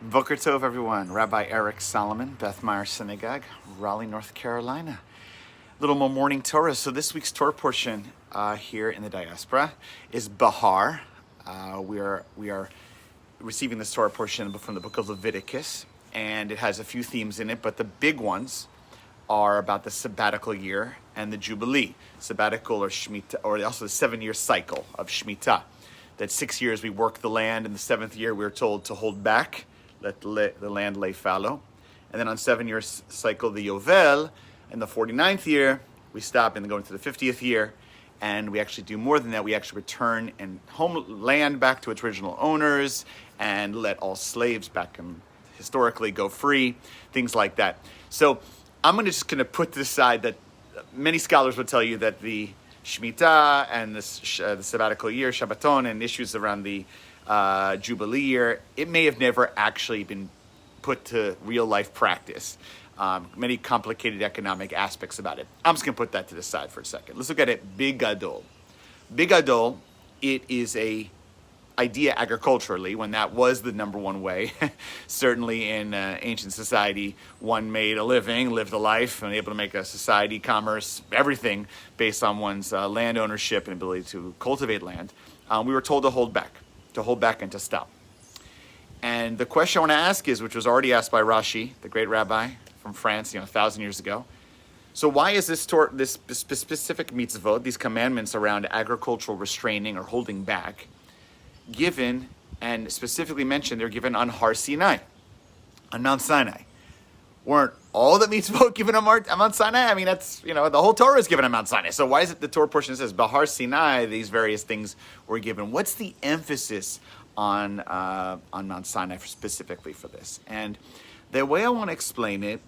Boker Tov, everyone. Rabbi Eric Solomon, Beth Meyer Synagogue, Raleigh, North Carolina. Little more morning Torah. So this week's Torah portion here in the diaspora is Behar. We are receiving this Torah portion from the book of Leviticus, and it has a few themes in it, but the big ones are about the sabbatical year and the Jubilee. Sabbatical or Shemitah, or also the 7-year cycle of Shemitah. That 6 years we work the land, and the 7th year we're told to hold back, let the land lay fallow. And then on 7-year cycle, the Yovel, and the 49th year, we stop and go into the 50th year, and we actually do more than that. We actually return and land back to its original owners and let all slaves back and historically go free, things like that. So I'm just going to put this aside that many scholars would tell you that the Shemitah and the sabbatical year, Shabbaton, and issues around the Jubilee year, it may have never actually been put to real life practice. Many complicated economic aspects about it. I'm just going to put that to the side for a second. Let's look at it big gadol. Big gadol, it is a idea agriculturally, when that was the number one way. Certainly in ancient society, one made a living, lived a life, and able to make a society, commerce, everything based on one's land ownership and ability to cultivate land. We were told to hold back and to stop. And the question I want to ask is, which was already asked by Rashi, the great rabbi from France, 1,000 years ago. So why is this specific mitzvot, these commandments around agricultural restraining or holding back, given and specifically mentioned? They're given on Har Sinai, on Mount Sinai. Weren't all the mitzvot given on Mount Sinai? I mean, that's, the whole Torah is given on Mount Sinai. So why is it the Torah portion says Bahar Sinai, these various things were given? What's the emphasis on Mount Sinai specifically for this? And the way I want to explain it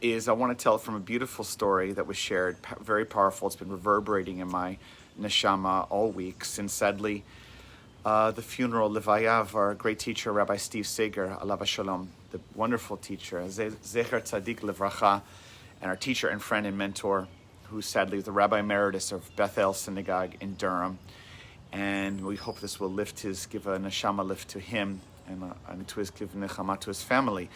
is I want to tell it from a beautiful story that was shared, very powerful. It's been reverberating in my neshama all week since, sadly, the funeral, Levaya, of our great teacher, Rabbi Steve Sager, alav shalom, the wonderful teacher, Zecher Tzadik Levracha, and our teacher and friend and mentor, who sadly was the Rabbi Emeritus of Bethel Synagogue in Durham. And we hope this will give a neshama lift to him and to his give nechama to his family.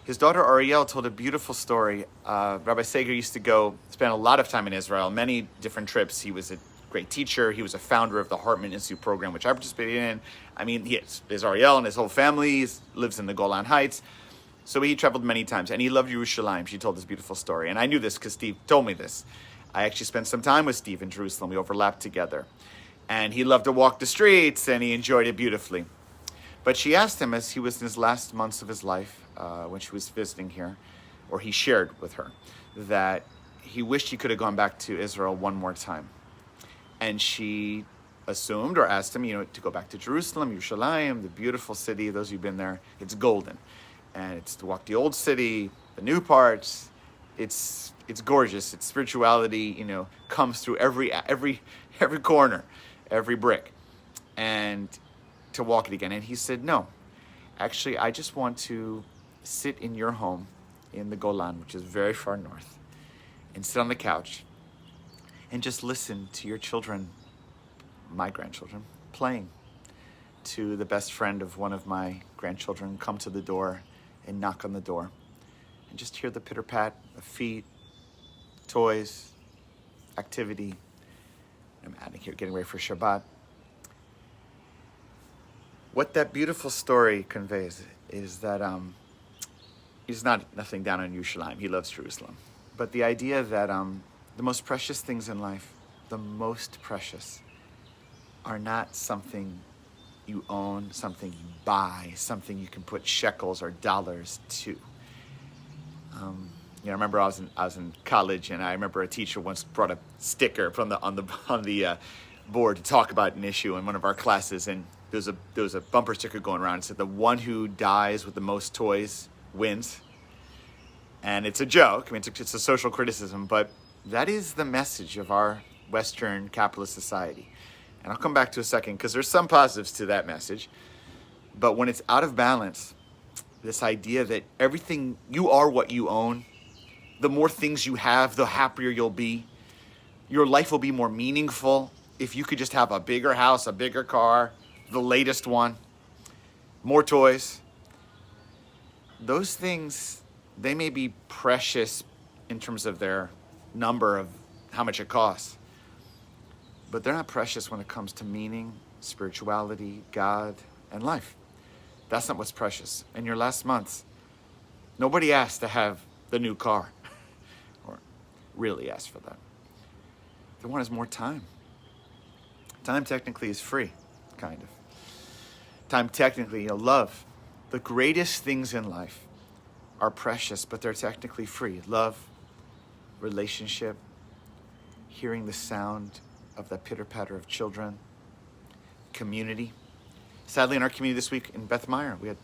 His daughter Ariel told a beautiful story. Rabbi Sager used to spend a lot of time in Israel, many different trips. He was a great teacher. He was a founder of the Hartman Institute program, which I participated in. I mean, there's Ariel and his whole family. He lives in the Golan Heights. So he traveled many times, and he loved Yerushalayim. She told this beautiful story. And I knew this because Steve told me this. I actually spent some time with Steve in Jerusalem. We overlapped together. And he loved to walk the streets, and he enjoyed it beautifully. But she asked him, as he was in his last months of his life, when she was visiting here, or he shared with her, that he wished he could have gone back to Israel one more time. And she assumed or asked him, to go back to Jerusalem, Yerushalayim, the beautiful city. Those of you who've been there, it's golden. And it's to walk the old city, the new parts. It's gorgeous. Its spirituality, comes through every corner, every brick. And to walk it again. And he said, no, actually, I just want to sit in your home in the Golan, which is very far north, and sit on the couch and just listen to your children, my grandchildren, playing, to the best friend of one of my grandchildren come to the door and knock on the door, and just hear the pitter-pat of feet, toys, activity. I'm out of here getting ready for Shabbat. What that beautiful story conveys is that he's nothing down on Yerushalayim. He loves Jerusalem. But the idea that the most precious things in life, the most precious, are not something you own, something you buy, something you can put shekels or dollars to. I remember I was in college, and I remember a teacher once brought a sticker on the board to talk about an issue in one of our classes, and there was a bumper sticker going around. It said, "The one who dies with the most toys wins." And it's a joke. I mean, it's a social criticism, but that is the message of our Western capitalist society. And I'll come back to a second, because there's some positives to that message. But when it's out of balance, this idea that everything, you are what you own, the more things you have, the happier you'll be. Your life will be more meaningful if you could just have a bigger house, a bigger car, the latest one, more toys. those things, they may be precious in terms of their number of how much it costs, but they're not precious when it comes to meaning, spirituality, God, and life. That's not what's precious. In your last months, nobody asked to have the new car, or really asked for that. They want is more time. Time technically is free, kind of. Time technically, love. The greatest things in life are precious, but they're technically free. Love, relationship, hearing the sound of the pitter-patter of children, community. Sadly, in our community this week in Beth Meyer, we had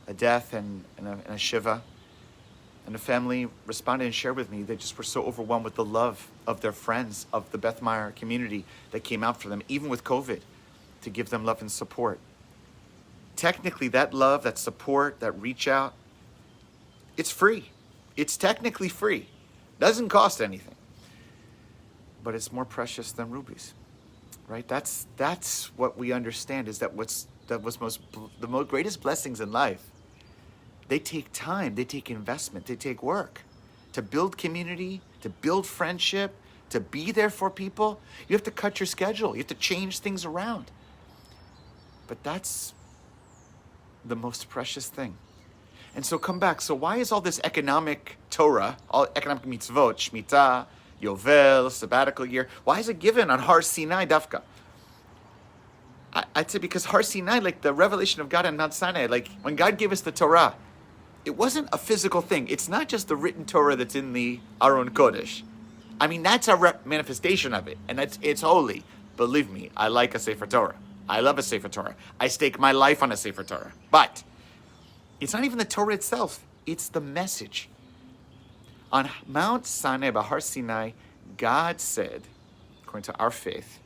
a death and a shiva. And the family responded and shared with me they just were so overwhelmed with the love of their friends, of the Beth Meyer community that came out for them, even with COVID, to give them love and support. Technically, that love, that support, that reach out, it's free. It's technically free. Doesn't cost anything. But it's more precious than rubies, right? That's what we understand, is that the greatest blessings in life, they take time, they take investment, they take work. To build community, to build friendship, to be there for people, you have to cut your schedule. You have to change things around. But that's the most precious thing. And so come back. So why is all this economic Torah, all economic mitzvot, Shemitah, Yovel, sabbatical year, why is it given on Har Sinai Dafka? I'd say because Har Sinai, like the revelation of God on Mount Sinai, like when God gave us the Torah, it wasn't a physical thing. It's not just the written Torah that's in the Aron Kodesh. I mean, that's a manifestation of it, and it's holy. Believe me, I like a Sefer Torah. I love a Sefer Torah. I stake my life on a Sefer Torah. But it's not even the Torah itself. It's the message. On Mount Sinai, Bahar Sinai, God said, according to our faith,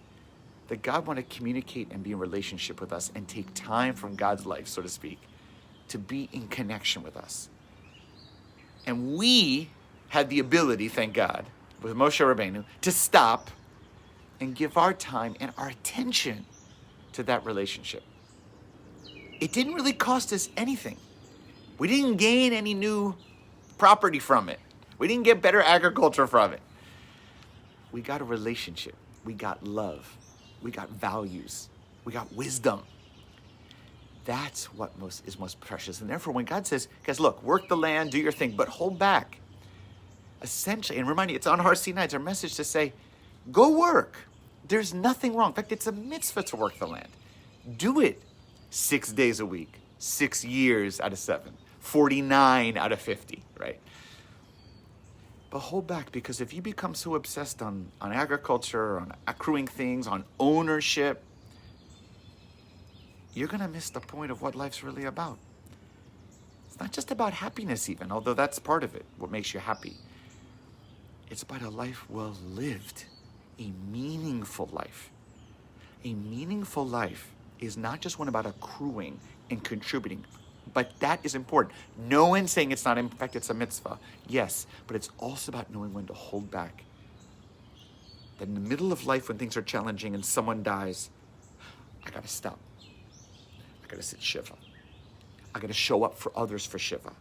that God wanted to communicate and be in relationship with us and take time from God's life, so to speak, to be in connection with us. And we had the ability, thank God, with Moshe Rabbeinu, to stop and give our time and our attention to that relationship. It didn't really cost us anything. We didn't gain any new property from it. We didn't get better agriculture from it. We got a relationship. We got love. We got values. We got wisdom. That's what is most precious. And therefore, when God says, guys, look, work the land, do your thing, but hold back. Essentially, and remind you, it's on Har Sinai, it's our message to say, go work. There's nothing wrong. In fact, it's a mitzvah to work the land. Do it 6 days a week, 6 years out of 7, 49 out of 50, right? But hold back, because if you become so obsessed on agriculture, on accruing things, on ownership, you're going to miss the point of what life's really about. It's not just about happiness even, although that's part of it, what makes you happy. It's about a life well lived, a meaningful life. A meaningful life is not just one about accruing and contributing, but that is important. No one's saying it's not, in fact, it's a mitzvah. Yes, but it's also about knowing when to hold back. That in the middle of life, when things are challenging and someone dies, I got to stop. I got to sit Shiva. I got to show up for others for Shiva.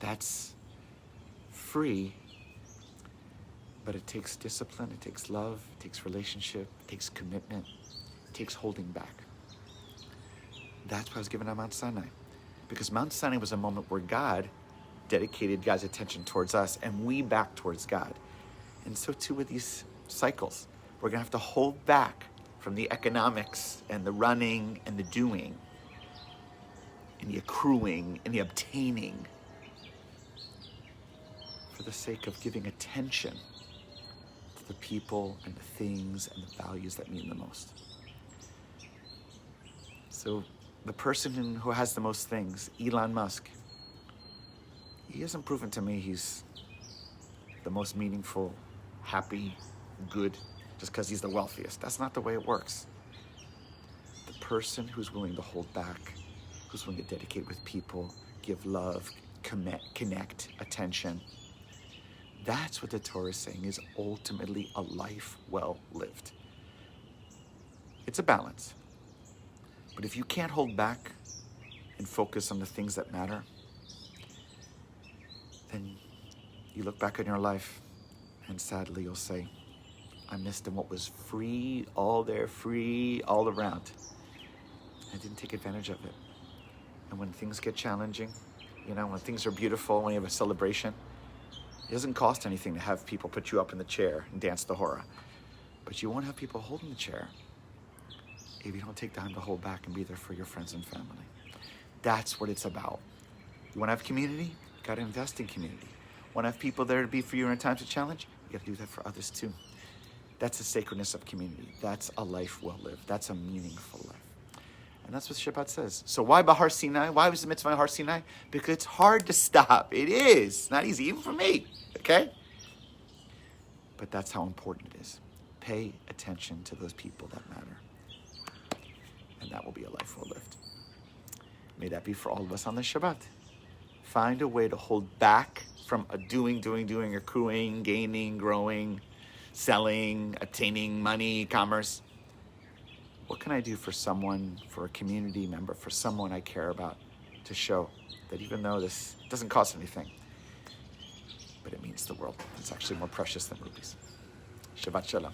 That's free, but it takes discipline, it takes love, it takes relationship, it takes commitment, it takes holding back. That's what I was given on Mount Sinai. Because Mount Sinai was a moment where God dedicated God's attention towards us and we back towards God. And so too with these cycles. We're going to have to hold back from the economics and the running and the doing and the accruing and the obtaining for the sake of giving attention to the people and the things and the values that mean the most. So the person who has the most things, Elon Musk, he hasn't proven to me he's the most meaningful, happy, good, just because he's the wealthiest. That's not the way it works. The person who's willing to hold back, who's willing to dedicate with people, give love, connect, attention, that's what the Torah is saying is ultimately a life well lived. It's a balance. But if you can't hold back and focus on the things that matter, then you look back on your life and sadly you'll say, I missed what was free, all there, free, all around. I didn't take advantage of it. And when things get challenging, when things are beautiful, when you have a celebration, it doesn't cost anything to have people put you up in the chair and dance the hora. But you won't have people holding the chair if you don't take time to hold back and be there for your friends and family. That's what it's about. You want to have community? You got to invest in community. Want to have people there to be for you in times of challenge? You got to do that for others too. That's the sacredness of community. That's a life well lived. That's a meaningful life. And that's what Shabbat says. So why Behar Sinai? Why was the mitzvah Behar Sinai? Because it's hard to stop. It is. It's not easy, even for me. Okay? But that's how important it is. Pay attention to those people that matter. And that will be a life well lived. May that be for all of us on this Shabbat. Find a way to hold back from a doing, accruing, gaining, growing, selling, attaining money, commerce. What can I do for someone, for a community member, for someone I care about, to show that even though this doesn't cost anything, but it means the world. It's actually more precious than rubies. Shabbat Shalom.